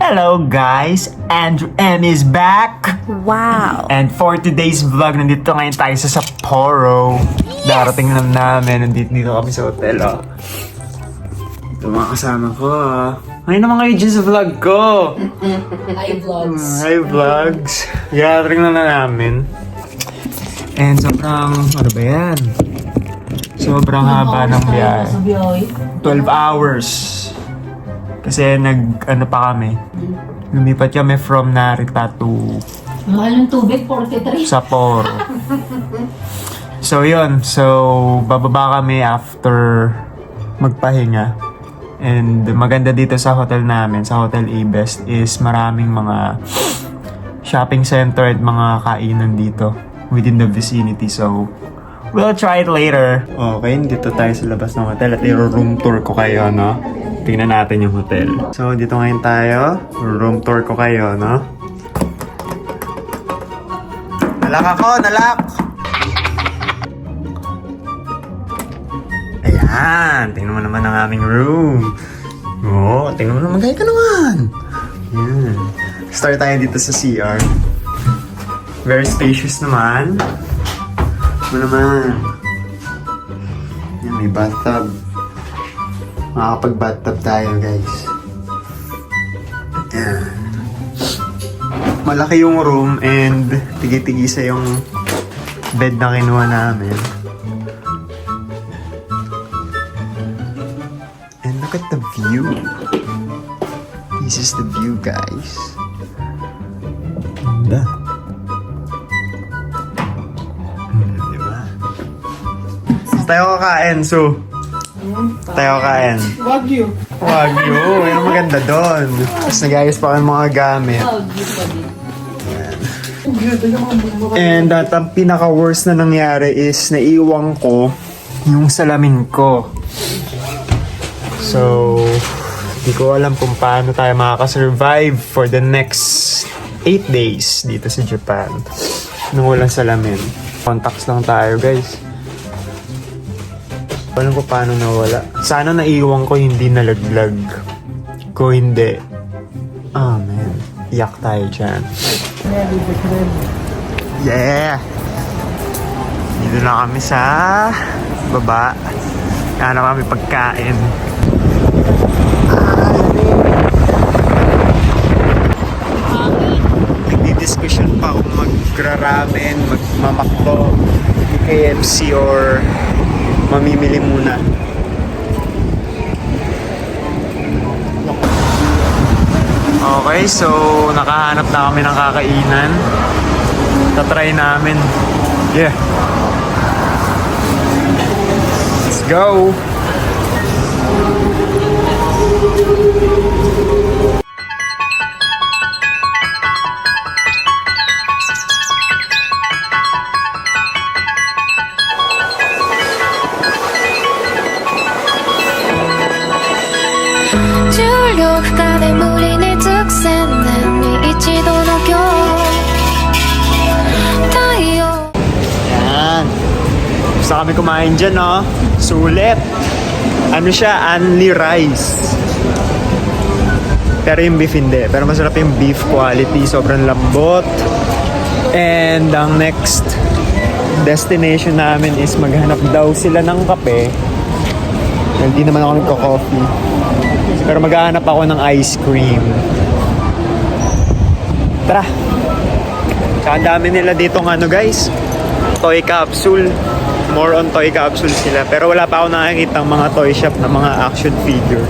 Hello guys! Andrew M is back! Wow! And for today's vlog, nandito ngayon tayo sa Sapporo. Darating na namin, nandito kami sa hotel Ito mga kasama ko Ngayon naman kayo dyan sa vlog ko! Hi vlogs! Hi vlogs! Darating na namin. And sobrang, ano ba yan? Sobrang haba ng biyahe. 12 hours. Kasi ano pa kami. Lumipat kami from Narita to Mahal ng tubig, 43. Sapporo. So yun. So bababa kami after magpahinga. And maganda dito sa hotel namin, sa Hotel A-Best, is maraming mga shopping center at mga kainan dito within the vicinity. So we'll try it later. Okay, dito tayo sa labas ng hotel at i-room tour ko kayo, no? Tingnan natin yung hotel. So, dito ngayon tayo. Room tour ko kayo, no? Nalak ako! Nalak! Ayan! Tingnan mo naman ang aming room. Oo, tingnan mo naman. Gaya ka naman! Ayan. Start tayo dito sa CR. Very spacious naman. Ano naman? Ayan, may bathtub. Makakapag-bathtub tayo, guys. Ayan. Malaki yung room and tigi-tigisa yung bed na kinuha namin. And look at the view. This is the view, guys. Ganda. Diba? Tayo kakain, so. Tayo kain. Wagyu. Wagyu. Yung maganda doon. Tapos nag-ayos pa kami mga gamit. And ang pinaka-worst na nangyari is naiiwan ko yung salamin ko. So, di ko alam kung paano tayo makaka-survive for the next 8 days dito sa Japan. Nung walang salamin. Contacts lang tayo, guys. Alam ko paano nawala. Sana naiwan ko hindi nalaglag. Kung hindi, oh man, iyak tayo dyan. Yeah! Dito na kami sa baba. Kaya na kami pagkain. Nagdi-discussion pa kung magra-ramen, magmamakdo, KFC or mamimili muna. Okay, so nakahanap na kami ng kakainan. Tatry namin. Yeah. Let's go! Yan. Gusto kami kumain dyan, no? Sulit. Ano siya? Only rice. Pero yung beef hindi. Pero masarap yung beef quality. Sobrang lambot. And ang next destination namin is maghanap daw sila ng kape. Hindi naman ako nagko-coffee. Pero maghahanap ako ng ice cream. Tara! Tsaka dami nila dito ng ano, guys. Toy capsule. More on toy capsule sila. Pero wala pa ako nakikita ng mga toy shop na mga action figure.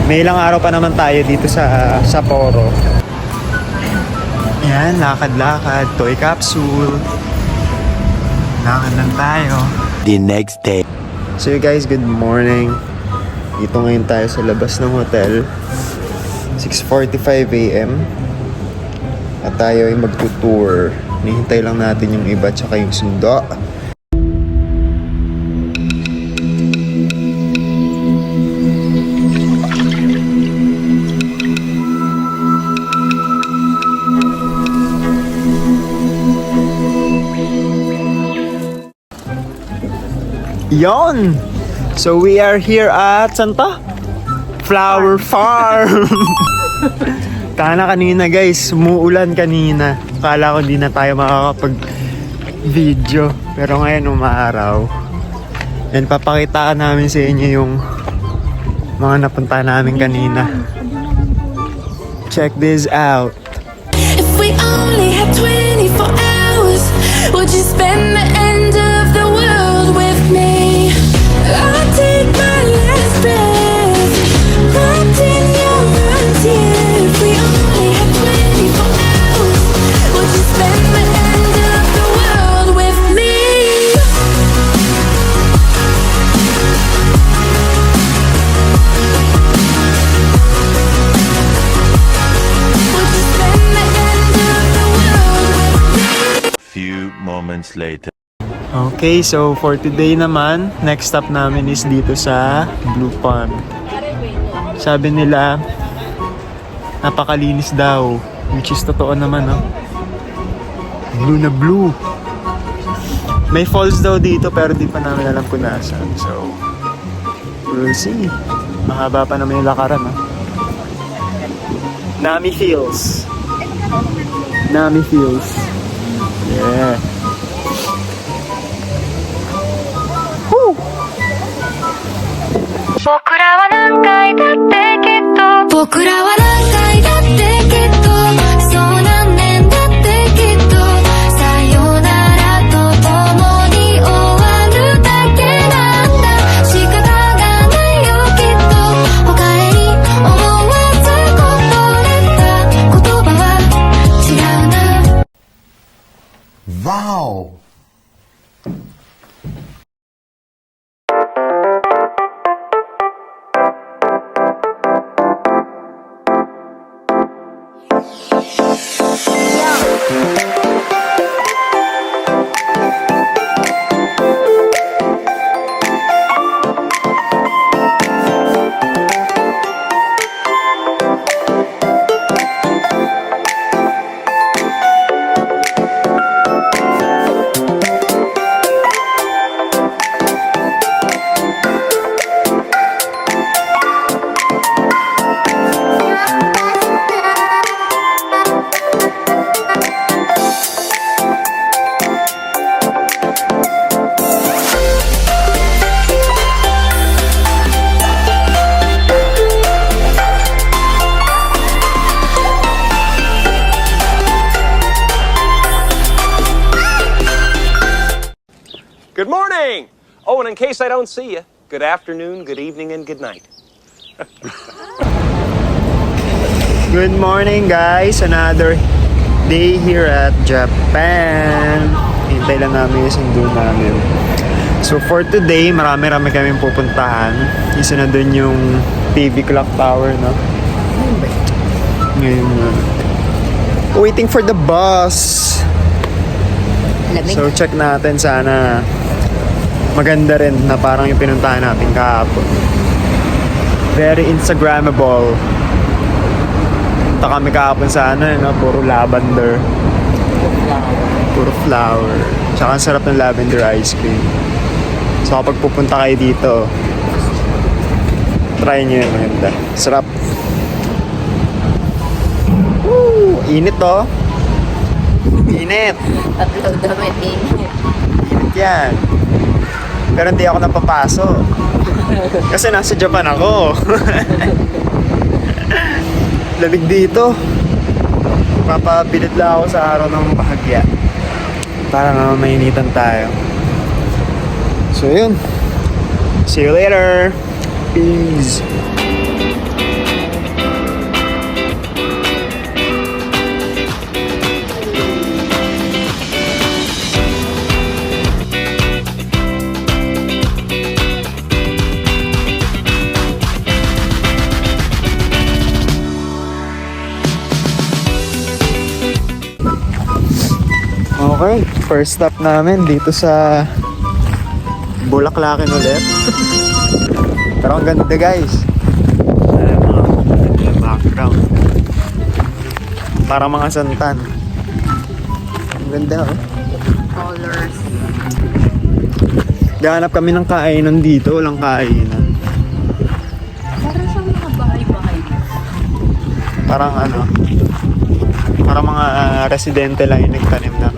May ilang araw pa naman tayo dito sa Sapporo. Yan, lakad-lakad. Toy capsule. Lakad lang tayo. The next day. So you guys, good morning. Dito ngayon tayo sa labas ng hotel. 6:45 AM. At tayo ay magtutour. Nihintay lang natin yung iba tsaka yung sundo. Yon! So we are here at Santa Flower Farm. Tana kanina guys, umuulan kanina. Kala ko di na tayo makakapag-video. Pero ngayon umaaraw. And papakita namin sa inyo yung mga napunta namin kanina. Check this out. If we only had 24 hours, would you spend the end of the world with me? I'll take my last breath, wrapped in your arms, yeah. If we only had 24 hours, would you spend the end of the world with me? Would you spend the end of the world with me? Few moments later. Okay, so for today naman, next stop namin is dito sa Blue Pond. Sabi nila, napakalinis daw. Which is totoo naman, no? Blue na blue. May falls daw dito pero di pa namin alam kung nasaan. So, we'll see. Mahaba pa naman yung lakaran, no? Nami Feels. Nami Feels. Yeah. Woo! 僕らは何回だってきっと僕らは何回だってきっとそう何年だってきっとさよならと共に終わるだけなんだ仕方がないよきっとおかえり思わずこぼれた言葉は違うな Wow! Good morning! Oh, and in case I don't see you, good afternoon, good evening, and good night. Good morning guys! Another day here at Japan. Hintay lang namin yung sundo namin. So for today, marami-rami kaming pupuntahan. Isa na dun yung TV clock tower, no? Ngayon, waiting for the bus. So check natin sana maganda rin na parang yung pinuntahan natin kahapon. Very Instagrammable. Punta kami kahapon sa ano, no? Puro lavender. Puro flower. Tsaka ang sarap ng lavender ice cream. So kapag pupunta kayo dito, try nyo yun, maganda. Sarap. Woo! Init to. Init. Upload naman init. Init yan. Pero hindi ako napapasok. Kasi nasa Japan ako. Lamig dito. Papapilit lang ako sa araw ng bahagya. Para nga mainitan tayo. So yun. See you later. Peace. Okay, first stop namin dito sa Bulaklakin ulit. Pero ang ganda guys. Mga background. Para mga santan. Ang ganda oh. Colors. Gahanap kami ng kainan dito, walang kainan. Parang siyang mga bahay-bahay. Parang ano, parang mga residente lang yung nagtanim na.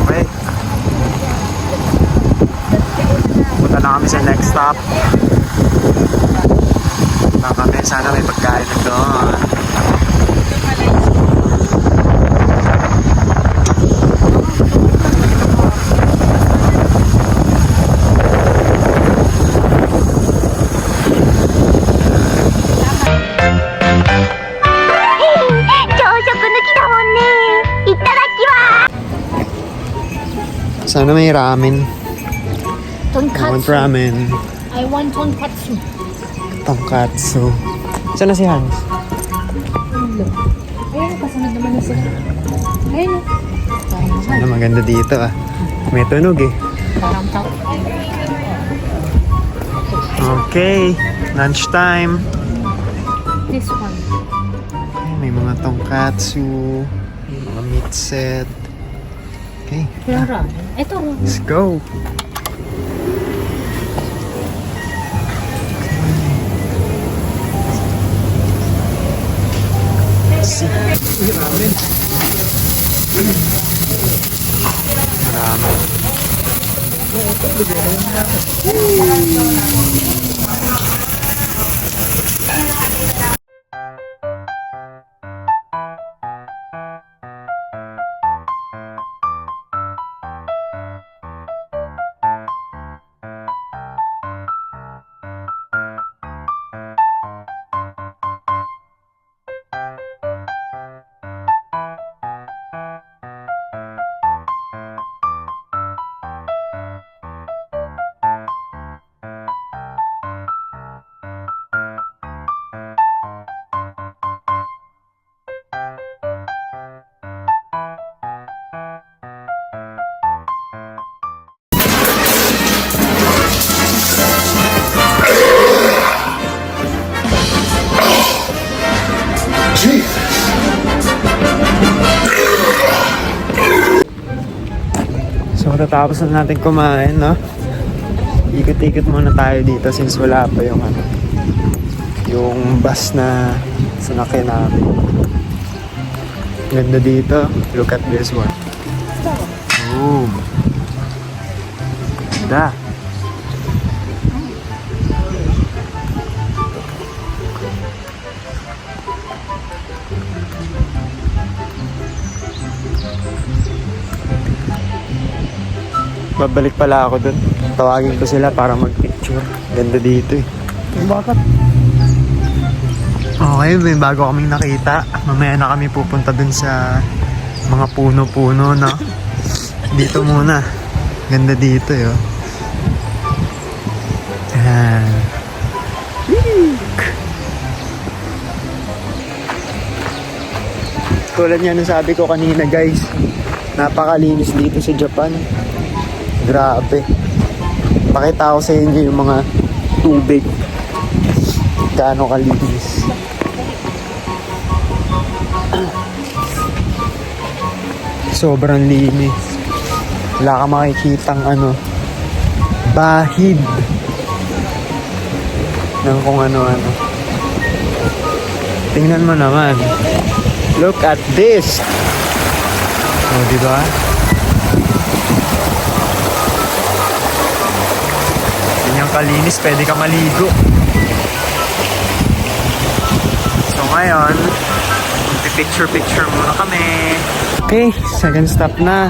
Okay. Punta na kami sa next stop. Punta kami, sana may pagkain na doon. Sana may ramen. I want ramen. I want tonkatsu. Tonkatsu. Saan na si Hans? Ayun, kasunod naman na sila. Ayun. Parang Sana maganda dito ah. May tunog eh. Parang tao. Okay, lunchtime. This one. Okay, may mga tonkatsu, may mga meat set. Okay, Yung ramen. Ito. let's go. See. Ramen. So, tatapos na natin kumain, no? Ikot-ikot muna tayo dito since wala pa yung ano, yung bus na sinakay namin. Ganda dito. Look at this one. Boom. Ganda. Babalik pala ako dun. Tawagin ko sila para mag-picture. Ganda dito eh. Bakit? Okay, may bago kaming nakita. Mamaya na kami pupunta dun sa mga puno-puno, no? Dito muna. Ganda dito eh. Oh. Ayan. Tulad nga nung sabi ko kanina guys, napakalinis dito sa Japan. Grabe. Pakita ko sa inyo yung mga tubig. Gaano kalinis. Sobrang linis. Wala ka makikitang ano, bahid ng kung ano-ano. Tingnan mo naman. Look at this. Oh, di ba? Yung kalinis, pwede ka maligo. So ngayon, picture muna kami. Okay, second stop na.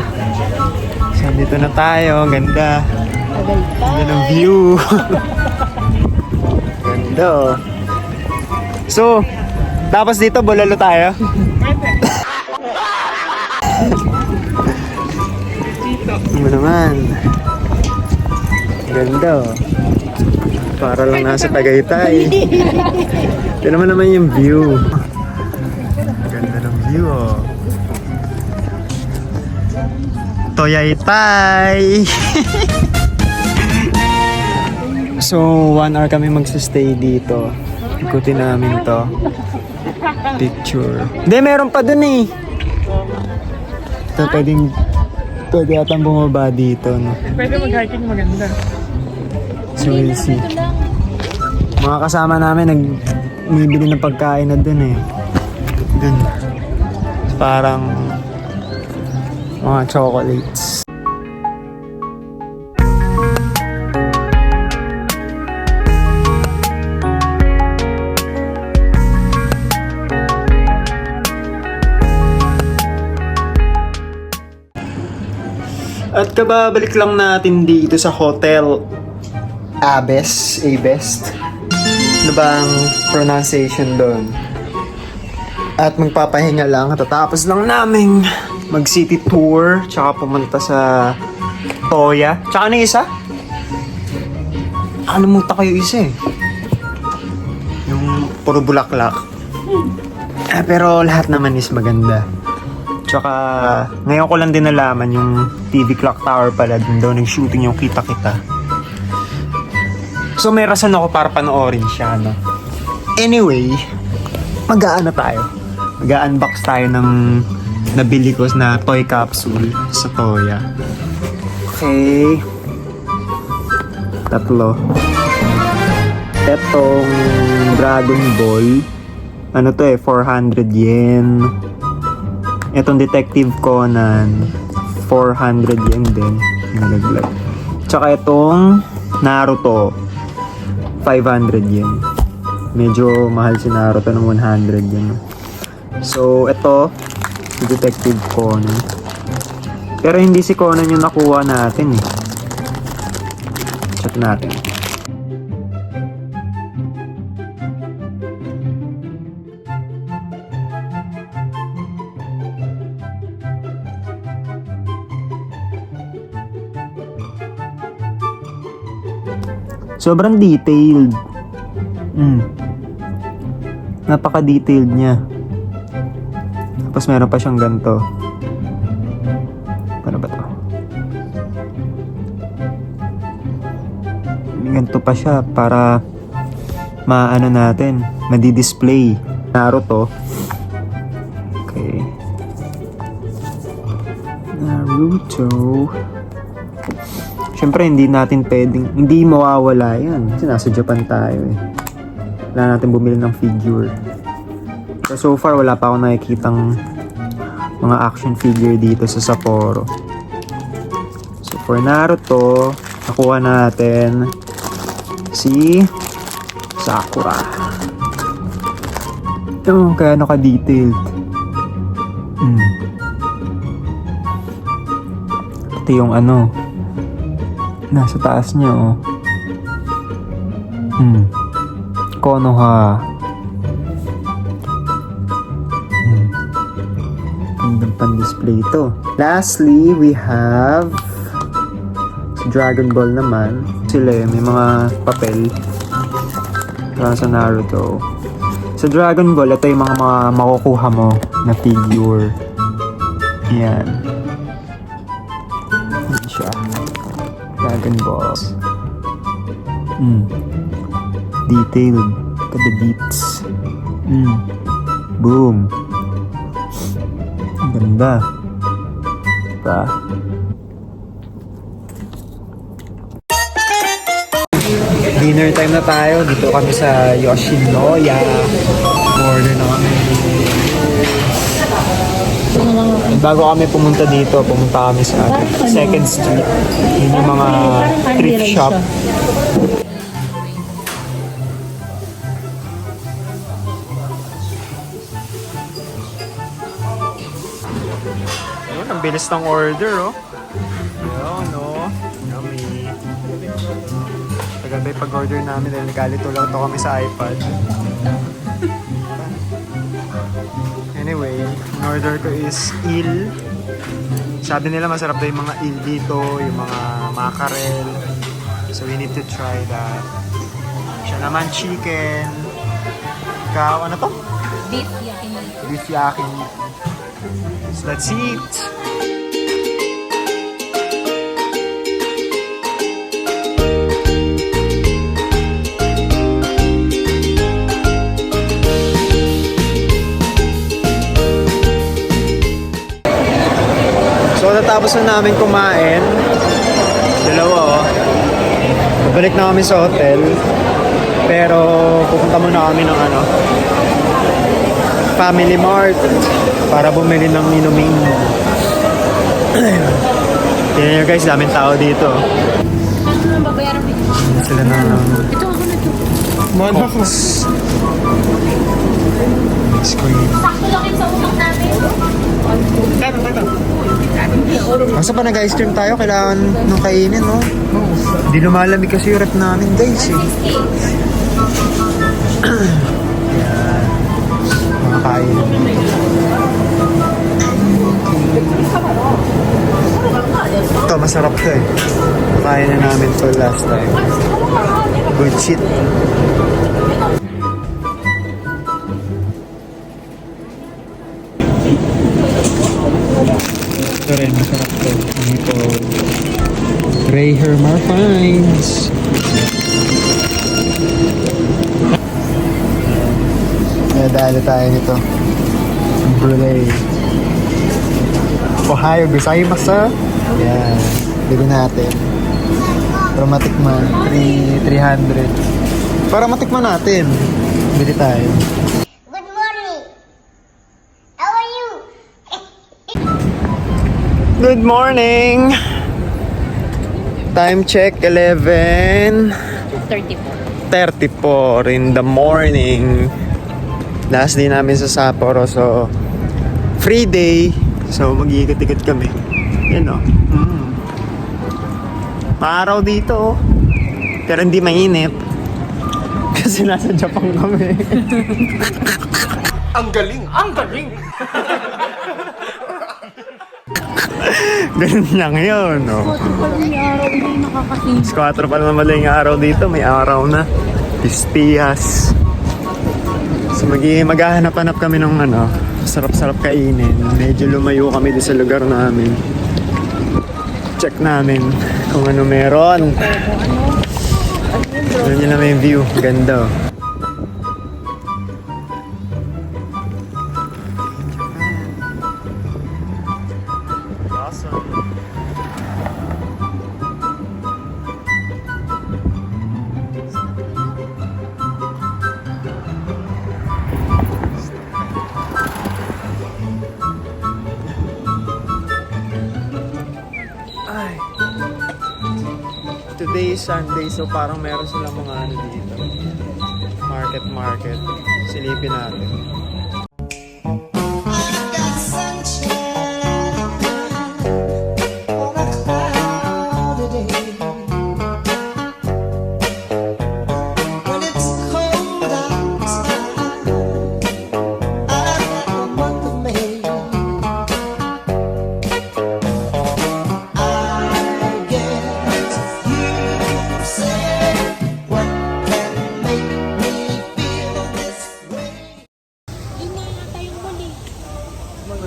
So dito na tayo, ganda. Ganda ng view. Ganda oh. So, tapos dito, bulalo tayo. Ano naman? Ganda oh. Para lang nasa Tagaytay. Ito naman yung view. Ganda ng view oh. Toyaytay. So 1 hour kami magsistay dito. Ikutin namin to. Picture. Hindi, meron pa dun eh. Ito pwedeng Pwede atang bumaba dito, no? Pwede mag-hiking maganda. So we'll see. Ito lang. Mga kasama namin nagbibili ng pagkain na dun eh. Dun. Parang mga chocolates. At kababalik lang natin dito sa Hotel Abest. Ano ba ang pronunciation doon? At magpapahinga lang. Tatapos lang namin mag-city tour. Tsaka pumunta sa Toya. Tsaka ano yung isa? Nakalimutan ko yung isa eh. Yung puro bulaklak. Pero lahat naman is maganda. Tsaka ngayon ko lang din nalaman yung TV Clock Tower pala. Doon daw nag-shooting yung kita-kita. So may rason ako para panoorin siya, no? Anyway, mag-aano tayo? Mag-unbox tayo ng nabili ko na toy capsule sa Toya. Okay. 3. Etong Dragon Ball. Ano to eh, 400 yen. Etong Detective Conan, 400 yen din. Nalaglag. Tsaka itong Naruto, 500 yen. Medyo mahal si Naruto ng 100 yen. So, ito, si Detective Conan. Pero hindi si Conan yung nakuha natin eh. Check natin. Sobrang detailed. Napaka-detailed niya. Tapos meron pa siyang ganito. Paano ba to? Ganito pa siya para maano natin, madi-display. Naruto. Okay. Naruto. Siyempre, hindi natin pwedeng, hindi mawawala yan. Kasi nasa Japan tayo eh. Wala natin bumili ng figure. So far, wala pa akong nakikitang mga action figure dito sa Sapporo. So for Naruto, nakuha natin si Sakura. Ito, kaya naka-detailed. Ito yung ano, nasa taas niya, oh. Konoha. Ang pan-display ito. Lastly, we have sa Dragon Ball naman. Sila may mga papel. Para sa Naruto. Sa Dragon Ball, ito yung mga makukuha mo na figure. Yan. Yan siya. Dragon Balls. Detailed. To the beats. Boom. Ang ganda. Diba? Dinner time na tayo. Dito kami sa Yoshinoya. Order na kami. Bago kami pumunta dito, pumunta kami sa 2nd Street. Yun yung mga thrift shop. Ayun, ang bilis ng order, oh. Ayun, no. Yummy. Tagal ba yung pag-order namin dahil nagalito lang to kami sa iPad. Anyway, ang order ko is eel. Sabi nila masarap daw yung mga eel dito, yung mga mackerel. So we need to try that. Siya naman chicken. Ikaw, ano to? Beef yakiniku. Beef yakiniku. So let's eat! Kakatapos na namin kumain. Dalawa, oh. Balik na kami sa hotel. Pero pupunta muna kami ng Family Mart para bumili ng inumin. Tingnan nyo guys, daming tao dito. Ano babayaran mo? Sila na Ito ako na ito. Cox. Screen. Sakto lang yung sa utak namin. Asa pa nag-ice cream tayo? Kailangan nung kainin, no? Hindi lumalamig kasi yung rep namin guys eh. Yan. Makakain. Ito, masarap to eh. Kakain na namin to last time. Good shit. Ito rin, masarap to. Ito, Ray Hermar Finds. Nadali tayo nito. Brulee. Ohio, gozaimasu. Yan. Bili natin. Para matikman. 300. Para matikman natin. Bili tayo. Good morning. How are you? Good morning! Time check, 11:34 in the morning. Last day namin sa Sapporo, so free day. So mag-iikot-ikot kami. Yan o. Maaraw dito. Pero hindi mainit. Kasi nasa Japan kami. Ang galing! Ang galing! Ganun lang yun, no? 4 pa naman madaling araw dito. May araw na. Pispiyas. So maghahanap-hanap kami ng sarap-sarap kainin. Medyo lumayo kami din sa lugar namin. Check namin kung ano meron. Doon nyo naman yung view. Ganda, oh. Today is Sunday, so parang meron silang mga dito. Market. Silipin natin.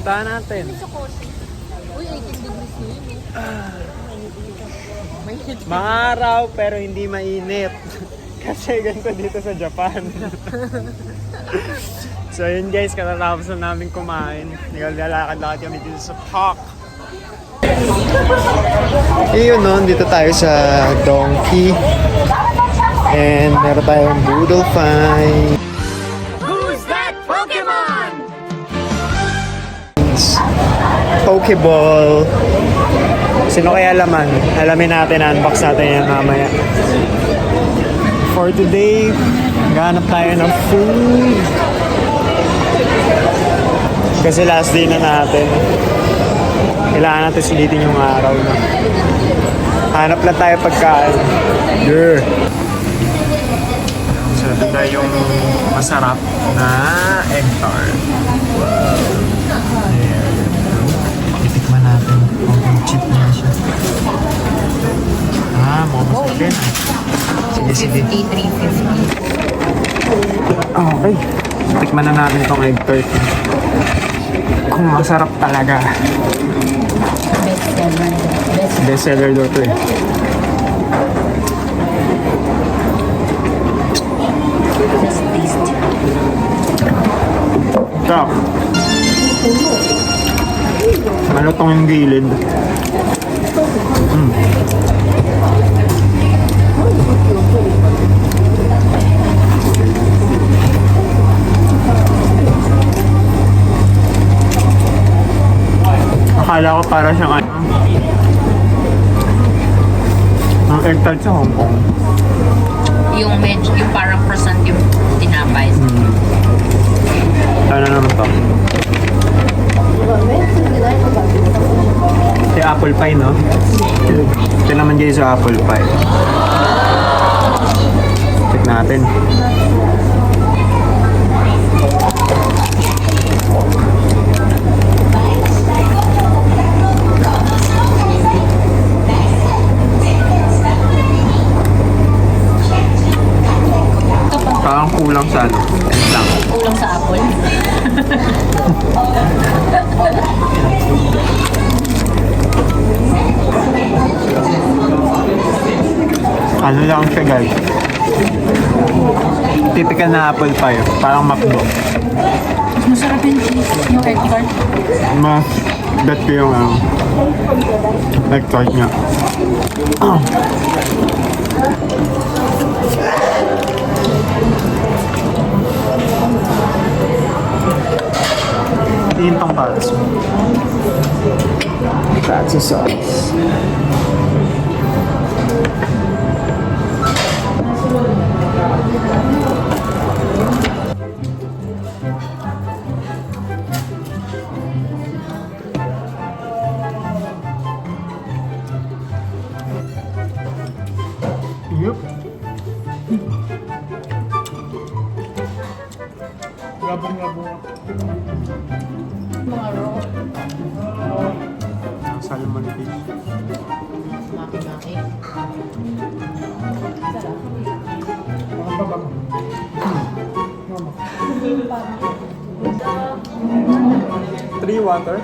Puntahan natin. Uy, 18 degrees na yun. Maaraw pero hindi mainit. Kasi ganito dito sa Japan. So yun guys, katatapos na namin kumain. Naglalakad-lakad kami dito sa park. Yun no, dito tayo sa Donkey. And meron tayong Boodle Fight. Pokeball. Sino kaya laman? Alamin natin, unbox natin yan mamaya. For today, maghanap tayo ng food. Kasi last day na natin. Kailangan natin sulitin yung araw na. Hanap lang tayo pagkain. Yeah. So, ito tayo yung masarap na egg tart. Titikman natin kung cheap na siya. Momo chicken. Sige. 350. Okay. Tikman na natin itong egg tart. Kung masarap talaga. Best seller daw ito eh. Stop. Malutong yung gilid. Akala ko para siyang ano. Ang egg tart sa Hong Kong. Yung parang croissant yung tinapay. Ano naman to? Si apple pie, no? Ito naman guys sa apple pie. Check natin. Parang kulang sa ano. Yan lang. Kulang sa apple. Ano lang siya guys. Typical na apple pie. Parang McDo. Masarap yung cheese, yung egg tart. Mas bet ko yung egg tart niya. Tingin tong katsu. Katsu sauce. Yup. Gabong-gabong. Mga raw. Salmon fish. Maki-maki. Three water.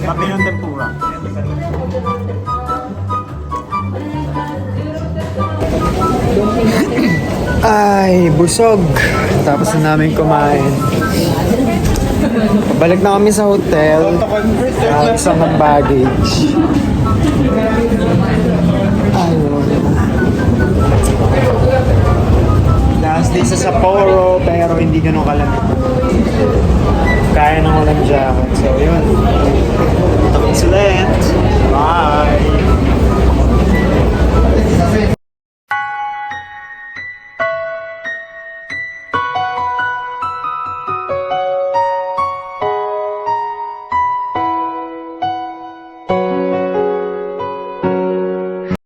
Sabi ng tempura. Ay, busog. Tapos na namin kumain. Balik na kami sa hotel. Isang ng baggage. Ayun. Last day sa Sapporo, pero hindi ganun kalamig. Kaya ng walang jacket. So, yun. Ito kami sila